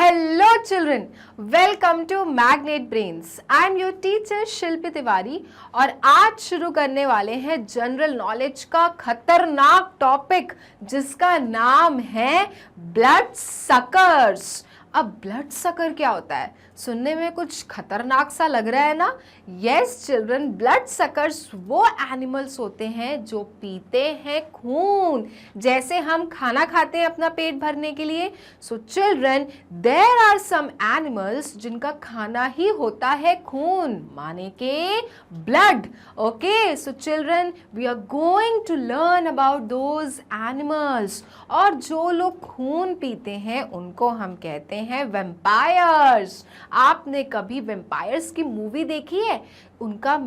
Hello children, welcome to Magnet Brains. I am your teacher शिल्पी तिवारी और आज शुरू करने वाले हैं जनरल नॉलेज का खतरनाक टॉपिक जिसका नाम है ब्लड सकर्स। अब ब्लड सकर क्या होता है? सुनने में कुछ खतरनाक सा लग रहा है ना? यस चिल्ड्रन, ब्लड सकर्स वो एनिमल्स होते हैं जो पीते हैं खून, जैसे हम खाना खाते हैं अपना पेट भरने के लिए। So children, there are some animals जिनका खाना ही होता है खून, माने के blood. Okay, so children, we are going to learn about those animals. और जो लोग खून पीते हैं उनको हम कहते हैं वैम्पायर्स। आपने कभी वैम्पायर्स की मूवी देखी है? उनका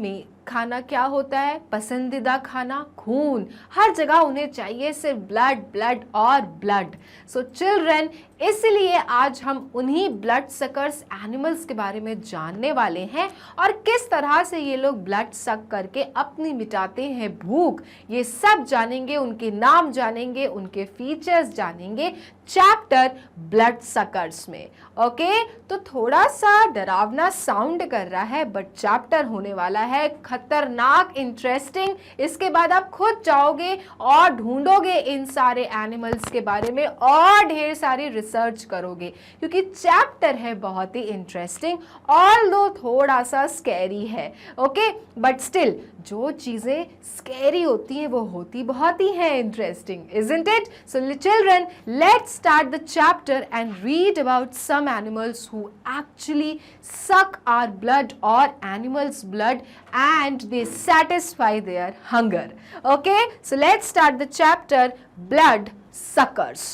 खाना क्या होता है? पसंदीदा खाना खून। हर जगह उन्हें चाहिए सिर्फ ब्लड, ब्लड और ब्लड। सो चिल्ड्रन, इसलिए आज हम उन्हीं ब्लड सकर्स एनिमल्स के बारे में जानने वाले हैं और किस तरह से ये लोग ब्लड सक करके अपनी मिटाते हैं भूख। ये सब जानेंगे, उनके नाम जानेंगे, उनके फीचर्स जानेंगे चैप्टर ब्लड सकर्स में। ओके, तो थोड़ा सा डरावना साउंड कर रहा है बट चैप्टर होने वाला है खतरनाक, इंटरेस्टिंग। इसके बाद आप खुद जाओगे और ढूंढोगे इन सारे एनिमल्स के बारे में और ढेर सारी रिसर्च करोगे क्योंकि चैप्टर है बहुत ही इंटरेस्टिंग और दो थोड़ा सा स्कैरी है। ओके, बट स्टिल जो चीजें स्कैरी होती हैं वो होती बहुत ही है interesting, isn't it? So children, let's start the chapter and read about some animals who actually suck our blood or animals' blood and they satisfy their hunger. Okay, so let's start the chapter blood suckers.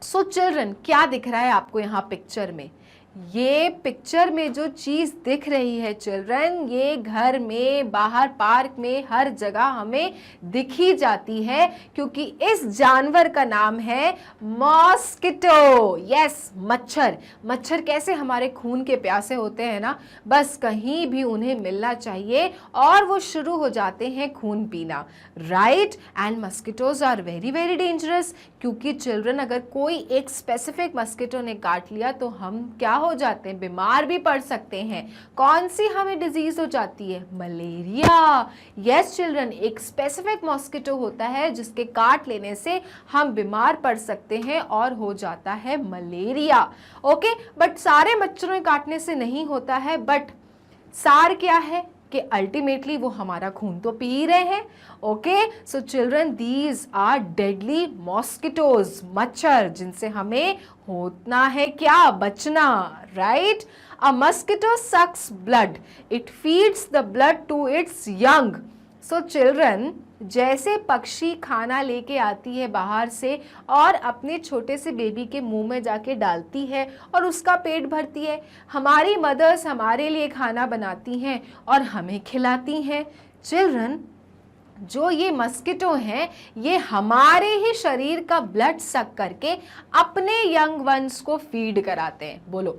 So children, क्या दिख रहा है आपको यहाँ picture में? ये picture में जो चीज़ दिख रही है चिल्ड्रन, ये घर में, बाहर पार्क में, हर जगह हमें दिखी जाती है क्योंकि इस जानवर का नाम है मॉस्किटो। यस, मच्छर। मच्छर कैसे हमारे खून के प्यासे होते हैं ना, बस कहीं भी उन्हें मिलना चाहिए और वो शुरू हो जाते हैं खून पीना, right? And mosquitoes are very very dangerous क्योंकि चिल्ड्रन, अगर कोई एक स्पेसिफिक मस्किटो ने काट लिया तो हम क्या हो जाते हैं? बीमार भी पड़ सकते हैं। कौन सी हमें डिजीज हो जाती है? मलेरिया। यस चिल्ड्रन, एक स्पेसिफिक मॉस्किटो होता है जिसके काट लेने से हम बीमार पड़ सकते हैं और हो जाता है मलेरिया। ओके, बट सारे मच्छरों के काटने से नहीं होता है, बट सार क्या है कि अल्टीमेटली वो हमारा खून तो पी ही रहे हैं। Okay, so children, these are deadly mosquitoes, मच्छर जिनसे हमें होना है क्या? बचना, right? A mosquito sucks blood, it feeds the blood to its young. So children, जैसे पक्षी खाना लेके आती है बाहर से और अपने छोटे से बेबी के मुंह में जाके डालती है और उसका पेट भरती है, हमारी मदर्स हमारे लिए खाना बनाती हैं और हमें खिलाती हैं। चिल्ड्रन, जो ये मस्किटो हैं ये हमारे ही शरीर का ब्लड सक करके अपने यंग वंस को फीड कराते हैं। बोलो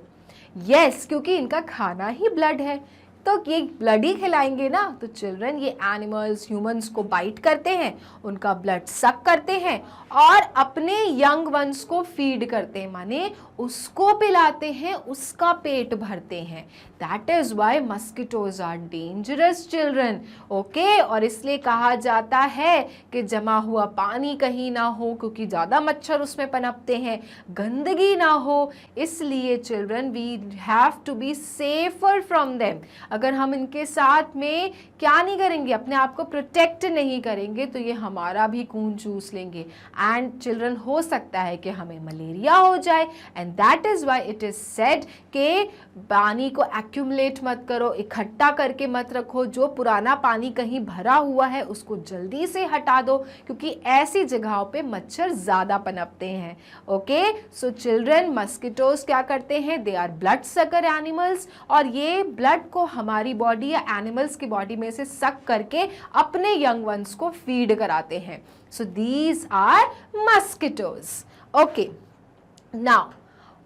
यस, क्योंकि इनका खाना ही ब्लड है तो ये ब्लड ही खिलाएंगे ना। तो चिल्ड्रन, ये एनिमल्स ह्यूमंस को बाइट करते हैं, उनका ब्लड सक करते हैं और अपने यंग वंस को फीड करते हैं, माने उसको पिलाते हैं, उसका पेट भरते हैं। That is why mosquitoes are dangerous children. Okay, और इसलिए कहा जाता है कि जमा हुआ पानी कहीं ना हो क्योंकि ज़्यादा मच्छर उसमें पनपते हैं, गंदगी ना हो, इसलिए children we have to be safer from them. अगर हम इनके साथ में क्या नहीं करेंगे, अपने आप को प्रोटेक्ट नहीं करेंगे तो ये हमारा भी खून चूस लेंगे एंड चिल्ड्रन हो सकता है कि हमें मलेरिया हो जाए। And that is why it is said कि पानी को एक्यूमुलेट मत करो, इकट्ठा करके मत रखो, जो पुराना पानी कहीं भरा हुआ है उसको जल्दी से हटा दो क्योंकि ऐसी जगहों पे मच्छर ज़्यादा पनपते हैं। ओके, सो चिल्ड्रन, मस्किटोज क्या करते हैं? They are blood sucker animals और ये ब्लड को हमारी बॉडी या एनिमल्स की बॉडी में से सक करके अपने यंग वंस को फीड कराते हैं। So these are mosquitoes. Okay, now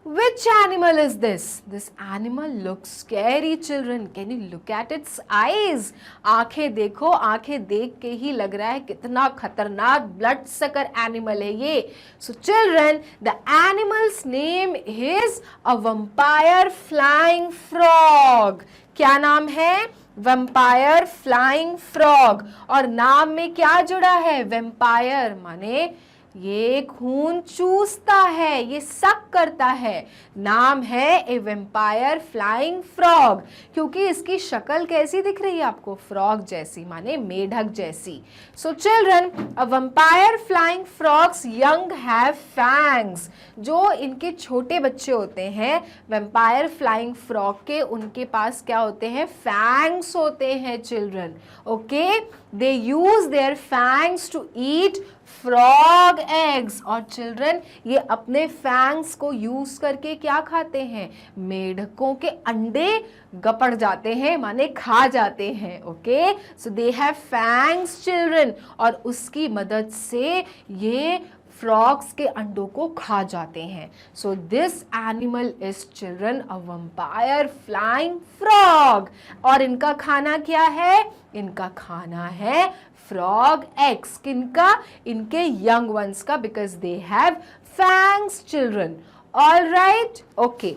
Which animal is this? This animal looks scary, children. Can you look at its eyes? आंखें देखो, आंखें देख के ही लग रहा है कितना खतरनाक ब्लड सकर एनिमल है ये. So children, the animal's name is a vampire flying frog. क्या नाम है? Vampire flying frog. और नाम में क्या जुड़ा है? वेम्पायर माने ये खून चूसता है, ये सक करता है. नाम है ए वेम्पायर फ्लाइंग फ्रॉग. क्योंकि इसकी शक्ल कैसी दिख रही है आपको? फ्रॉग जैसी, माने मेढक जैसी. So children, a vampire flying frogs young have fangs. जो इनके छोटे बच्चे होते हैं वेम्पायर फ्लाइंग फ्रॉग के, उनके पास क्या होते हैं? फैंग्स होते हैं children. Okay, they use their fangs to eat frog eggs. और चिल्ड्रन ये अपने फैंग्स को यूज करके क्या खाते हैं? मेढकों के अंडे गपड़ जाते हैं, माने खा जाते हैं. Okay, so they have fangs children. और उसकी मदद से ये फ्रॉग्स के अंडों को खा जाते हैं. So this animal is children a vampire flying frog. और इनका खाना क्या है? इनका खाना है फ्रॉग एग्स. किनका? इनके यंग वंस का, because they have fangs children. All right, okay.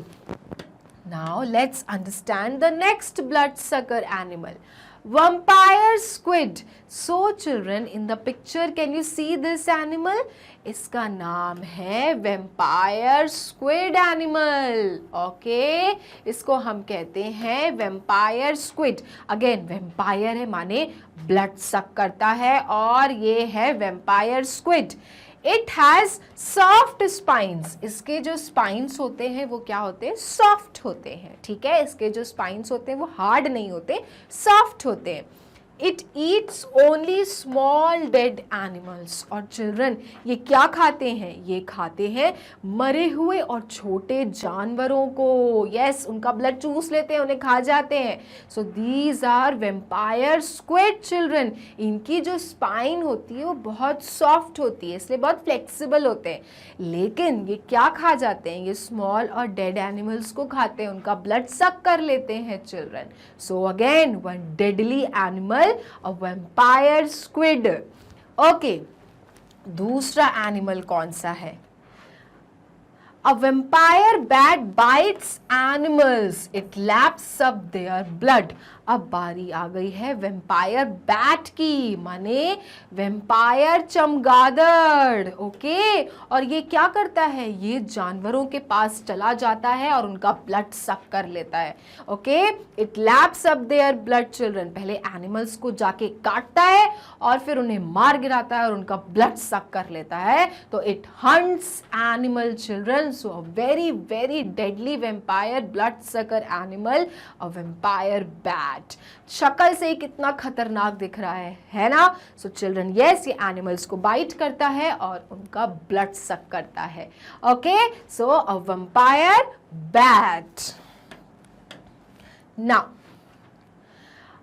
Now let's understand the next bloodsucker animal, vampire squid. So children, in the picture can you see this animal? इसका नाम है vampire squid animal. Okay, इसको हम कहते हैं vampire squid. Again vampire है माने blood suck करता है, और ये है vampire squid. It has soft spines. इसके जो spines होते हैं वो क्या होते हैं? Soft होते हैं. ठीक है, इसके जो spines होते हैं वो hard नहीं होते, soft होते हैं. It eats only small dead animals. और children, ये क्या खाते हैं? ये खाते हैं मरे हुए और छोटे जानवरों को. Yes, उनका blood चूस लेते हैं, उन्हें खा जाते हैं. So these are vampire squid children. इनकी जो spine होती है वो बहुत soft होती है, इसलिए बहुत flexible होते हैं. लेकिन ये क्या खा जाते हैं? ये small और dead animals को खाते हैं, उनका blood suck कर लेते हैं children. So again, one deadly animal, a vampire squid. Okay, दूसरा एनिमल कौन सा है? A vampire bat bites animals. It laps up their blood. अब बारी आ गई है वेम्पायर बैट की, माने वेम्पायर चमगादड़. ओके, और ये क्या करता है? ये जानवरों के पास चला जाता है और उनका ब्लड सक कर लेता है. Okay, it lapse up their blood children. पहले एनिमल्स को जाके काटता है और फिर उन्हें मार गिराता है और उनका ब्लड सक कर लेता है. तो it hunts animal children. So a very very deadly vampire blood sucker animal, a vampire bat. शक्ल से ही कितना खतरनाक दिख रहा है ना? सो चिल्ड्रन, यस, ये एनिमल्स को बाइट करता है और उनका ब्लड सक करता है. Okay, so a vampire bat. Now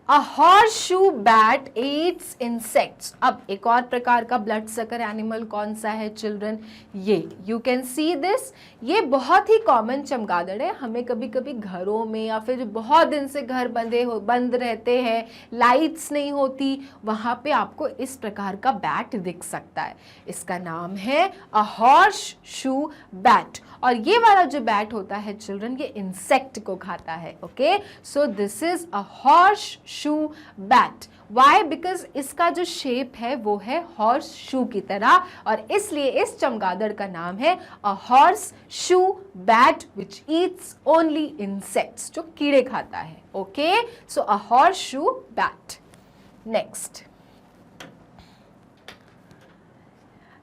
A horseshoe bat eats insects. अब एक और प्रकार का ब्लड सकर एनिमल कौन सा है चिल्ड्रन? ये यू कैन सी दिस. ये बहुत ही कॉमन चमगादड़ है. हमें कभी कभी घरों में या फिर बहुत दिन से घर बंद रहते हैं, लाइट्स नहीं होती, वहाँ पे आपको इस प्रकार का बैट दिख सकता है. इसका नाम है अ हॉर्सशू बैट. और ये वाला जो बैट होता है चिल्ड्रन, ये इंसेक्ट को खाता है. Okay, so this is a horseshoe bat. Why? Because इसका जो शेप है वो है हॉर्स शू की तरह, और इसलिए इस चमगादड़ का नाम है a horse shoe bat which Yeats only insects, जो कीड़े खाता है. Okay, so a horse shoe bat. Next,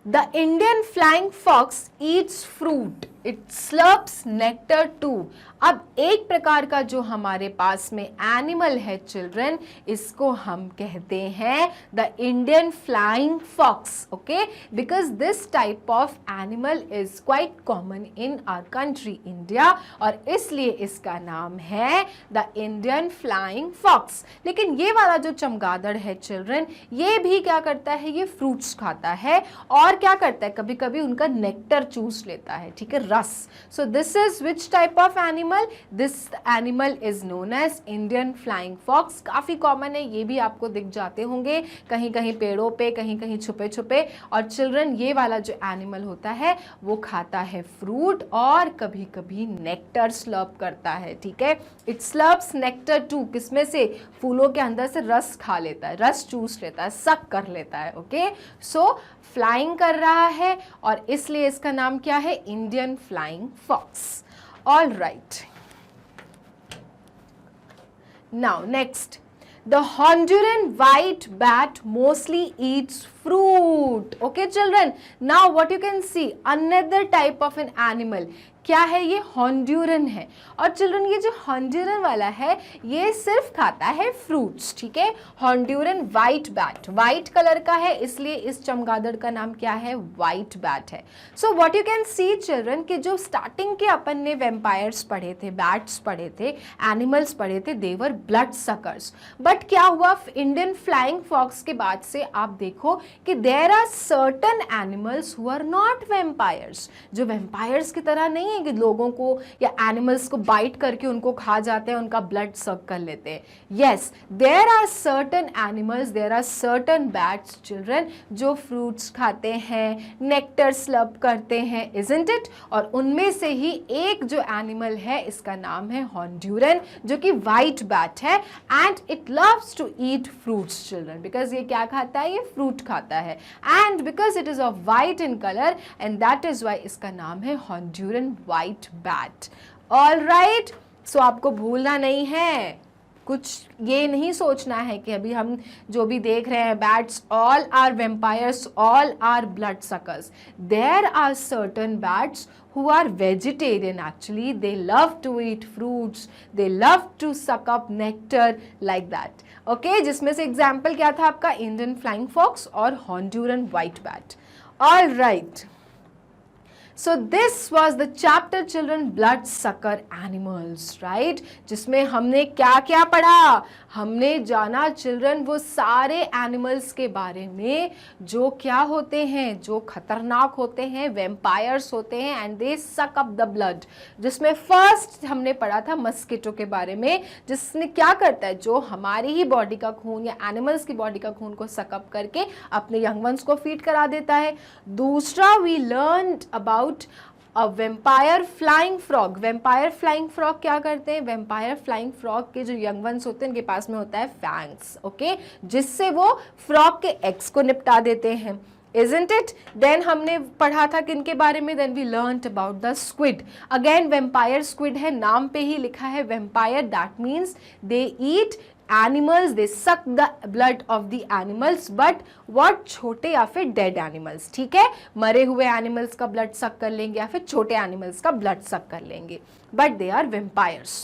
The Indian flying fox eats fruit. It slurps nectar too. अब एक प्रकार का जो हमारे पास में एनिमल है चिल्ड्रन, इसको हम कहते हैं the Indian flying fox. Okay, because this type of animal is quite common in our country India, और इसलिए इसका नाम है द इंडियन फ्लाइंग फॉक्स. लेकिन ये वाला जो चमगादड़ है चिल्ड्रन, ये भी क्या करता है? ये फ्रूट्स खाता है और क्या करता है? कभी कभी उनका नेक्टर चूस लेता है. ठीक है, रस. So this is which type of animal? This animal is known as Indian flying fox. काफ़ी कॉमन है, ये भी आपको दिख जाते होंगे कहीं कहीं पेड़ों पे, कहीं कहीं छुपे छुपे. और चिल्ड्रन ये वाला जो एनिमल होता है वो खाता है फ्रूट और कभी कभी नेक्टर स्लर्प करता है. ठीक है, इट स्लर्प्स नेक्टर टू. किसमें से? फूलों के अंदर से रस खा लेता है, रस चूस लेता है, सक कर लेता है. ओके, सो फ्लाइंग कर रहा है और इसलिए इसका नाम क्या है? Indian flying fox. All right, now next, the Honduran white bat mostly eats fruit. Okay children, now what you can see, another type of an animal. क्या है ये? हॉन्ड्यूरन है. और चिल्ड्रन ये जो हॉन्ड्यूरन वाला है ये सिर्फ खाता है फ्रूट्स. ठीक है, Honduran white bat, white colour का है इसलिए इस चमगादड़ का नाम क्या है? वाइट बैट है. So what you can see children कि जो स्टार्टिंग के अपन ने वेम्पायर्स पढ़े थे, बैट्स पढ़े थे, एनिमल्स पढ़े थे, देवर ब्लड सकर्स. बट क्या हुआ इंडियन फ्लाइंग फॉक्स के बाद से? आप देखो कि there are certain animals who are not vampires, जो वेम्पायर्स की तरह नहीं है कि लोगों को या एनिमल्स को बाइट करके उनको खा जाते हैं, उनका ब्लड सक कर लेते हैं. Yes, there are certain animals, there are certain bats children जो फ्रूट्स खाते हैं, नेक्टर स्लर्प करते हैं, इजंट इट? और उनमें से ही एक जो एनिमल है इसका नाम है हॉन्ड्यूरन, जो कि वाइट बैट है and it loves to eat fruits children. Because ये क्या खाता है? ये फ्रूट खाता है and because it is of white in colour and that is why इसका नाम है Honduran white bat. All right, so आपको भूलना नहीं है, कुछ ये नहीं सोचना है कि अभी हम जो भी देख रहे हैं bats all are vampires, all are blood suckers. There are certain bats who are vegetarian actually. They love to eat fruits, they love to suck up nectar like that. Okay, जिसमें से एग्जाम्पल क्या था आपका? Indian flying fox और Honduran white bat. All right, so this was the chapter children blood sucker animals, right? जिसमें हमने क्या क्या पढ़ा? हमने जाना चिल्ड्रन वो सारे एनिमल्स के बारे में जो क्या होते हैं, जो खतरनाक होते हैं, वेम्पायर्स होते हैं एंड दे सक अप द ब्लड. जिसमें फर्स्ट हमने पढ़ा था मस्किटो के बारे में, जिसने क्या करता है, जो हमारी ही बॉडी का खून या एनिमल्स की बॉडी का खून को सकअप करके अपने यंग वंस को फीड करा देता है. दूसरा we learned about a vampire flying frog. Vampire flying frog क्या करते हैं? वेम्पायर फ्लाइंग फ्रॉग के जो यंग वंस होते हैं उनके पास में होता है फैंग्स. ओके, जिससे वो फ्रॉग के एग्स को निपटा देते हैं, isn't it? Then हमने पढ़ा था किनके बारे में? Then we learnt about the squid. Again vampire squid है, नाम पे ही लिखा है vampire. That means they eat animals, they suck the blood of the animals. But what? छोटे या फिर dead animals. ठीक है, मरे हुए animals का blood suck कर लेंगे या फिर छोटे animals का blood suck कर लेंगे. But they are vampires.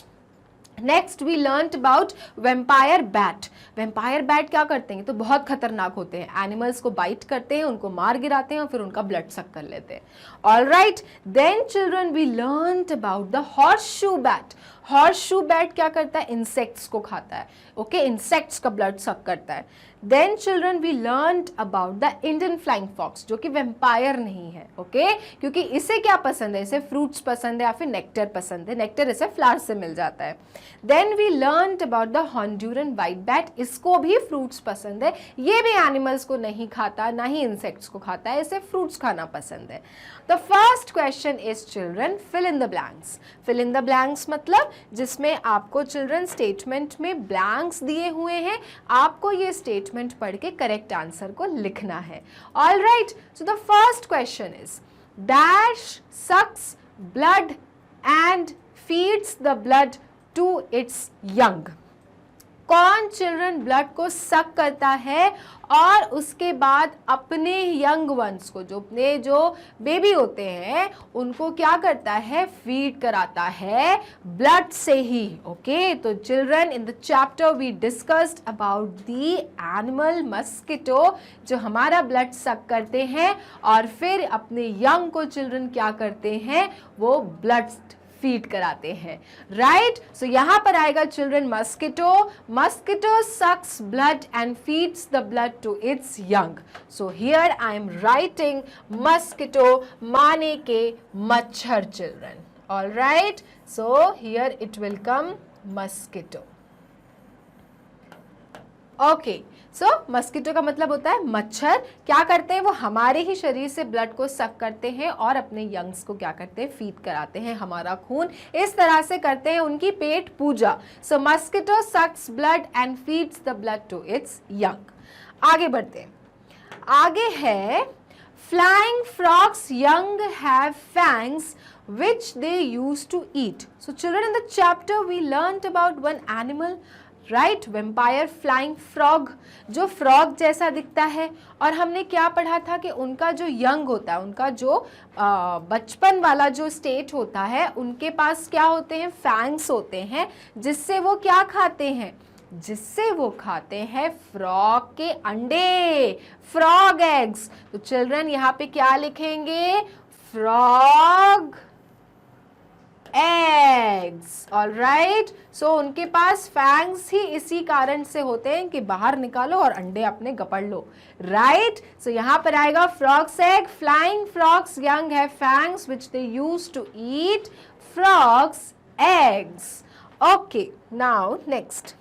Next we learned about vampire bat. Vampire bat क्या करते हैं? तो बहुत खतरनाक होते हैं, एनिमल्स को बाइट करते हैं, उनको मार गिराते हैं और फिर उनका ब्लड सक कर लेते हैं. All right, then children we learned about the horse shoe bat. Horse shoe bat क्या करता है? इंसेक्ट्स को खाता है. ओके, इंसेक्ट्स का ब्लड सक करता है. Then children we learned about the Indian flying fox, जो कि वेम्पायर नहीं है. ओके, क्योंकि इसे क्या पसंद है? इसे फ्रूट्स पसंद है या फिर नेक्टर पसंद है. नेक्टर इसे फ्लावर से मिल जाता है. Then we learned about the Honduran white bat. इसको भी फ्रूट्स पसंद है. ये भी एनिमल्स को नहीं खाता, ना ही इंसेक्ट्स को खाता है, इसे फ्रूट्स खाना पसंद है. The first question is children fill in the blanks. Fill in the blanks मतलब जिसमें आपको चिल्ड्रन स्टेटमेंट में ब्लैंक्स दिए हुए हैं, आपको ये स्टेटमेंट पढ़ के करेक्ट आंसर को लिखना है. All right, so the first question is dash sucks blood and feeds the blood to its young. कौन चिल्ड्रन ब्लड को सक करता है और उसके बाद अपने यंग वंस को, जो अपने जो बेबी होते हैं उनको क्या करता है? फीड कराता है ब्लड से ही. ओके, तो children in the chapter we discussed about the animal mosquito, जो हमारा ब्लड सक करते हैं और फिर अपने यंग को चिल्ड्रन क्या करते हैं? वो ब्लड फीड कराते हैं, राइट। सो यहाँ पर आएगा children mosquito, mosquito sucks blood and feeds the blood to its young. So here I am writing mosquito माने के मच्छर children, all right. So here it will come mosquito, okay. So mosquito का मतलब होता है मच्छर। क्या करते हैं वो, हमारे ही शरीर से ब्लड को सक करते हैं और अपने यंग्स को क्या करते हैं, फीड कराते हैं हमारा खून। इस तरह से करते हैं उनकी पेट पूजा। So mosquito sucks blood and feeds the blood to its young. आगे बढ़ते हैं, आगे है flying frogs young have fangs which they used to eat. So children, in the chapter we learnt about one animal, right, vampire flying frog, जो frog जैसा दिखता है। और हमने क्या पढ़ा था कि उनका जो यंग होता है, उनका जो बचपन वाला जो स्टेट होता है, उनके पास क्या होते हैं, फैंग्स होते हैं, जिससे वो क्या खाते हैं, जिससे वो खाते हैं फ्रॉग के अंडे, फ्रॉग एग्स। तो चिल्ड्रन यहाँ पे क्या लिखेंगे, फ्रॉग एग्स, ऑल राइट। सो उनके पास फैंग्स ही इसी कारण से होते हैं कि बाहर निकालो और अंडे अपने गपड़ लो, राइट। सो यहाँ पर आएगा frogs egg, flying frogs young have fangs which they use to eat frogs eggs. Okay, now next,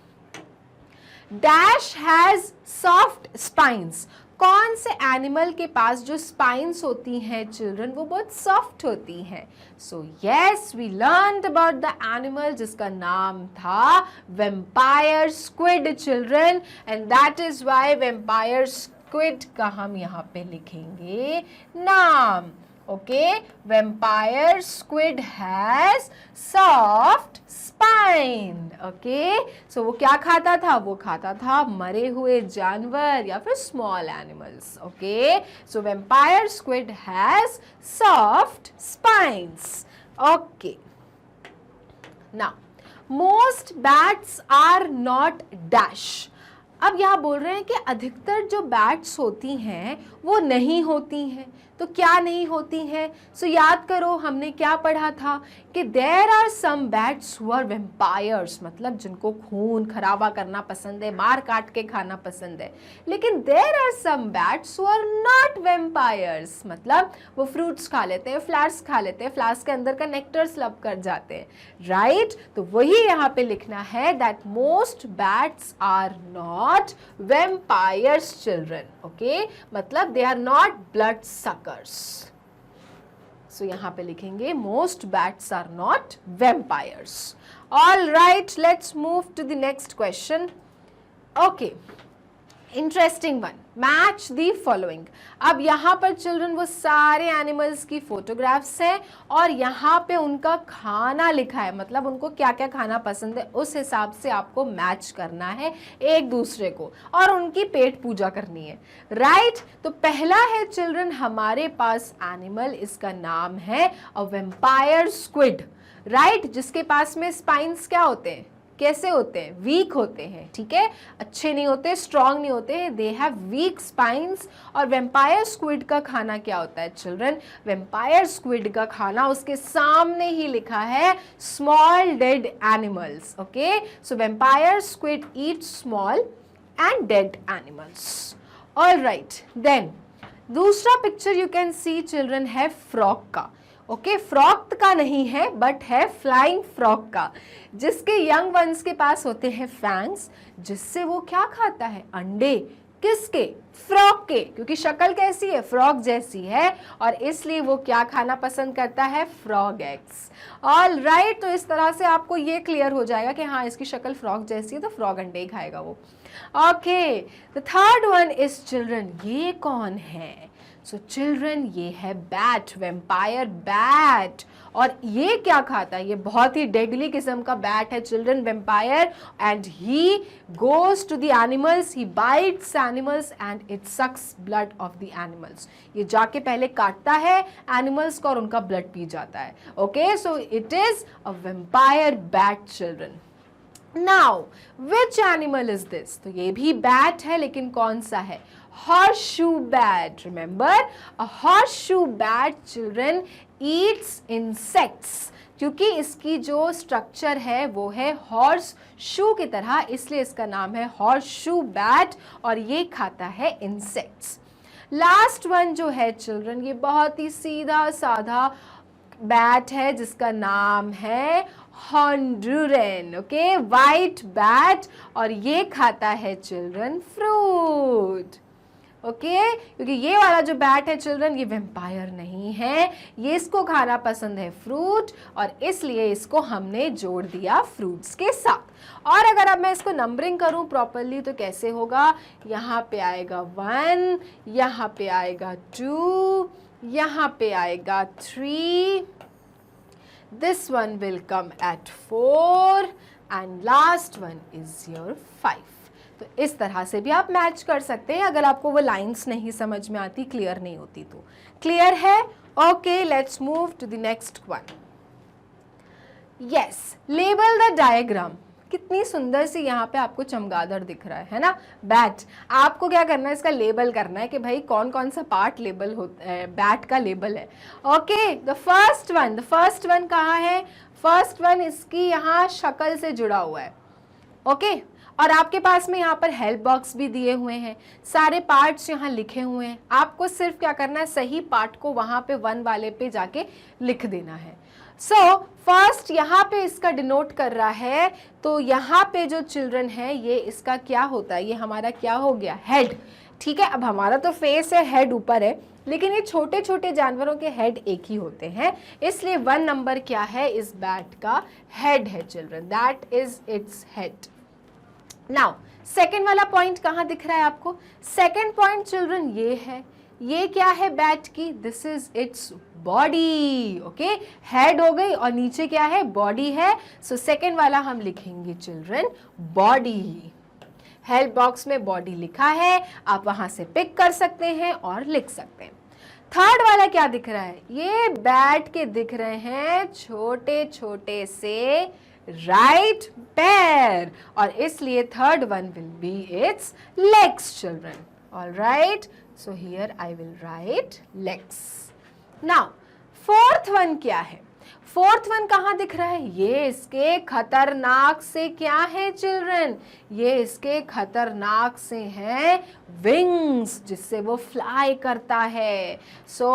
dash has soft spines. कौन से एनिमल के पास जो स्पाइन्स होती हैं चिल्ड्रन, वो बहुत सॉफ्ट होती हैं। So yes, we learned about the animal जिसका नाम था vampire squid children, and that is why vampire squid का हम यहाँ पे लिखेंगे नाम। Okay, vampire squid has soft spine. Okay, so वो क्या खाता था, वो खाता था मरे हुए जानवर या फिर small animals. Okay, so vampire squid has soft spines. Okay, now most bats are not dash. अब यहाँ बोल रहे हैं कि अधिकतर जो बैट्स होती हैं वो नहीं होती हैं। तो क्या नहीं होती हैं, सो याद करो हमने क्या पढ़ा था कि there are some bats who are vampires, मतलब जिनको खून खराबा करना पसंद है, मार काट के खाना पसंद है। लेकिन there are some bats who are not vampires, मतलब वो फ्रूट्स खा लेते हैं, फ्लावर्स खा लेते हैं, फ्लावर्स के अंदर का नेक्टर स्लब कर जाते हैं, राइट। तो वही यहाँ पे लिखना है that most bats are not vampires children. Okay, मतलब they are not blood suckers. So यहाँ पे लिखेंगे most bats are not vampires. All right, let's move to the next question. Okay, interesting one, match the following. अब यहाँ पर children वो सारे animals की फोटोग्राफ्स हैं और यहाँ पे उनका खाना लिखा है, मतलब उनको क्या क्या खाना पसंद है, उस हिसाब से आपको मैच करना है एक दूसरे को और उनकी पेट पूजा करनी है, राइट। तो पहला है चिल्ड्रन हमारे पास एनिमल, इसका नाम है अ वेम्पायर स्क्विड, राइट, जिसके पास में स्पाइन्स क्या होते हैं, कैसे होते हैं, वीक होते हैं, ठीक है, अच्छे नहीं होते, स्ट्रॉन्ग नहीं होते हैं, दे हैव वीक स्पाइन्स। और वेम्पायर स्क्विड का खाना क्या होता है चिल्ड्रन, वेम्पायर स्क्विड का खाना उसके सामने ही लिखा है small dead animals. Okay, so vampire squid eat small and dead animals. All right, then दूसरा picture you can see children है फ्रॉग का। ओके, फ्रॉग का नहीं है बट है फ्लाइंग फ्रॉग का, जिसके यंग वंस के पास होते हैं फैंग्स, जिससे वो क्या खाता है, अंडे। किसके, फ्रॉग के, क्योंकि शक्ल कैसी है, फ्रॉग जैसी है, और इसलिए वो क्या खाना पसंद करता है, फ्रॉग एग्स। ऑल राइट, तो इस तरह से आपको ये क्लियर हो जाएगा कि हाँ इसकी शक्ल फ्रॉग जैसी है तो फ्रॉग अंडे ही खाएगा वो। Okay, the third one is children, ये कौन है, सो चिल्ड्रन ये है बैट, वेम्पायर बैट। और ये क्या खाता है, ये बहुत ही डेडली किस्म का बैट है children, vampire, and he goes to the animals, he bites animals and it sucks blood of the animals. ये जाके पहले काटता है एनिमल्स को और उनका ब्लड पी जाता है। Okay, so it is a vampire bat children. Now which animal is this, तो ये भी बैट है लेकिन कौन सा है, horseshoe bat. Remember, a horseshoe bat children eats insects, क्योंकि इसकी जो स्ट्रक्चर है वो है हॉर्स शू की तरह, इसलिए इसका नाम है हॉर्स शू बैट और ये खाता है इंसेक्ट्स। लास्ट वन जो है चिल्ड्रन, ये बहुत ही सीधा साधा बैट है जिसका नाम है हॉन्डुरन, ओके, वाइट बैट, और ये खाता है चिल्ड्रन फ्रूट, ओके, क्योंकि ये वाला जो बैट है चिल्ड्रन ये वेम्पायर नहीं है, ये इसको खाना पसंद है फ्रूट, और इसलिए इसको हमने जोड़ दिया फ्रूट्स के साथ। और अगर अब मैं इसको नंबरिंग करूं प्रॉपरली तो कैसे होगा, यहाँ पे आएगा 1, यहाँ पे आएगा 2, यहाँ पे आएगा 3, this one will come at 4 and last one is your 5। तो इस तरह से भी आप मैच कर सकते हैं अगर आपको वो लाइंस नहीं समझ में आती, क्लियर नहीं होती तो। क्लियर है? Okay, let's move to the next one. Yes, label the diagram. कितनी सुंदर सी यहाँ पे आपको चमगादड़ दिख रहा है ना, बैट। आपको क्या करना है, इसका लेबल करना है कि भाई कौन कौन सा पार्ट लेबल होता है, बैट का लेबल है। ओके, द फर्स्ट वन कहाँ है, फर्स्ट वन इसकी यहाँ शक्ल से जुड़ा हुआ है, ओके, और आपके पास में यहाँ पर हेल्प बॉक्स भी दिए हुए हैं, सारे पार्ट्स यहाँ लिखे हुए हैं। आपको सिर्फ क्या करना है, सही पार्ट को वहाँ पे 1 वाले पे जाके लिख देना है। सो फर्स्ट यहाँ पे इसका डिनोट कर रहा है, तो यहाँ पे जो चिल्ड्रन है ये इसका क्या होता है, ये हमारा क्या हो गया, हेड। ठीक है, अब हमारा तो फेस है, हेड ऊपर है, लेकिन ये छोटे छोटे जानवरों के हेड एक ही होते हैं, इसलिए 1 नंबर क्या है, इस बैट का हेड है children, that is its head. Now second वाला पॉइंट कहाँ दिख रहा है आपको, सेकेंड पॉइंट चिल्ड्रन ये है, ये क्या है बैट की, this is its body, okay, head हो गई और नीचे क्या है, बॉडी है। सो सेकेंड वाला हम लिखेंगे चिल्ड्रन बॉडी। हेल्प बॉक्स में बॉडी लिखा है, आप वहां से पिक कर सकते हैं और लिख सकते हैं। थर्ड वाला क्या दिख रहा है, ये बैट के दिख रहे हैं छोटे छोटे से राइट पैर, और इसलिए third one will be it's legs children. Alright, so here I will write legs. Now fourth one क्या है, फोर्थ वन कहाँ दिख रहा है, ये इसके खतरनाक से क्या है चिल्ड्रन, ये इसके खतरनाक से हैं विंग्स, जिससे वो फ्लाई करता है। सो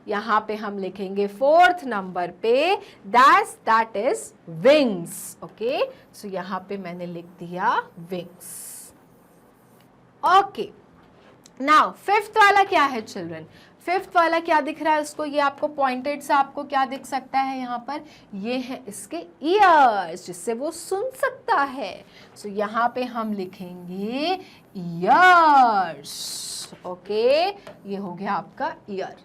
यहाँ पे हम लिखेंगे फोर्थ नंबर पे दैट इज विंग्स, ओके। सो यहाँ पे मैंने लिख दिया विंग्स, ओके। नाउ फिफ्थ वाला क्या है चिल्ड्रन, फिफ्थ वाला क्या दिख रहा है उसको, ये आपको पॉइंटेड से आपको क्या दिख सकता है यहाँ पर, ये है इसके ईयर्स, जिससे वो सुन सकता है। सो यहाँ पे हम लिखेंगे ईयर्स, ओके, ये हो गया आपका ear.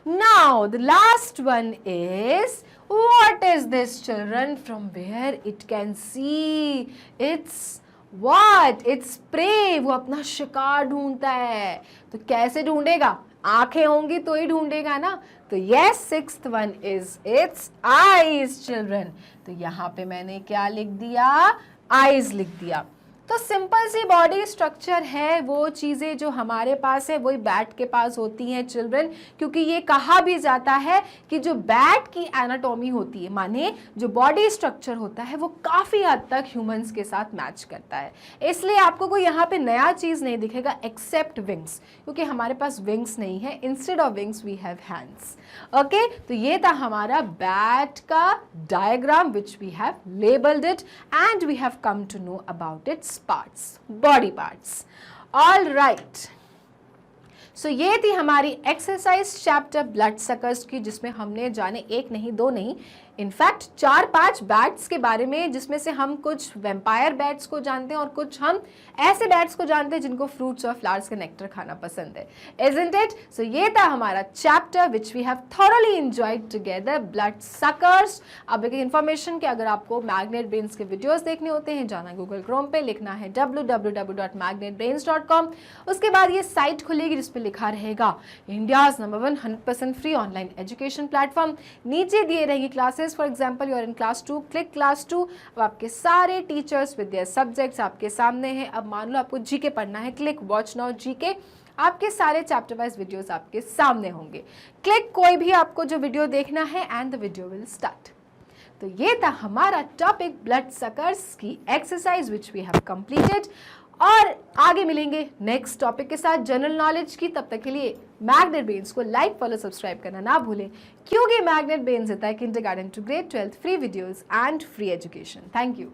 Now the last one is what is this children, from where it can see, it's What? It's prey, वो अपना शिकार ढूंढता है। तो कैसे ढूंढेगा, आंखें होंगी तो ही ढूंढेगा ना। तो yes, sixth one is its eyes children। तो यहाँ पे मैंने क्या लिख दिया, eyes लिख दिया। तो सिंपल सी बॉडी स्ट्रक्चर है, वो चीज़ें जो हमारे पास है वही बैट के पास होती हैं चिल्ड्रन, क्योंकि ये कहा भी जाता है कि जो बैट की एनाटॉमी होती है, माने जो बॉडी स्ट्रक्चर होता है, वो काफ़ी हद तक ह्यूमंस के साथ मैच करता है। इसलिए आपको कोई यहाँ पे नया चीज़ नहीं दिखेगा एक्सेप्ट विंग्स, क्योंकि हमारे पास विंग्स नहीं है, instead of wings we have hands, okay. तो ये था हमारा बैट का diagram which we have labelled it and we have come to know about its parts, body parts. All right. सो ये थी हमारी एक्सरसाइज चैप्टर ब्लड सकर्स की, जिसमें हमने जाने एक नहीं दो नहीं इनफैक्ट 4-5 बैट्स के बारे में, जिसमें से हम कुछ वेम्पायर बैट्स को जानते हैं और कुछ हम ऐसे बैट्स को जानते हैं जिनको फ्रूट्स और फ्लावर्स का नेक्टर खाना पसंद है, isn't it? सो ये था हमारा chapter which we have thoroughly enjoyed together, blood suckers. अब एक इन्फॉर्मेशन कि अगर आपको मैग्नेट ब्रेन्स के वीडियोस देखने होते हैं, जाना गूगल क्रोम पे, लिखना है www.magnetbrains.com। उसके बाद ये साइट खुलेगी जिस पे लिखा रहेगा India's number 1 100% free online education platform. नीचे दिए रहेगी classes, for example you are in class 2, click class 2। अब आपके सारे टीचर्स विद देयर सब्जेक्ट्स आपके सामने हैं। अब मान लो आपको जीके पढ़ना है, क्लिक वॉच नाउ जीके, आपके सारे चैप्टर वाइज वीडियोस आपके सामने होंगे। क्लिक कोई भी आपको जो वीडियो देखना है and the video will start. तो ये था हमारा टॉपिक ब्लड सकर्स की exercise which we have completed. और आगे मिलेंगे नेक्स्ट टॉपिक के साथ जनरल नॉलेज की। तब तक के लिए मैग्नेट ब्रेन्स को लाइक फॉलो सब्सक्राइब करना ना भूलें, क्योंकि मैग्नेट ब्रेन्स देता है kindergarten to grade 12 free videos and free education. Thank you.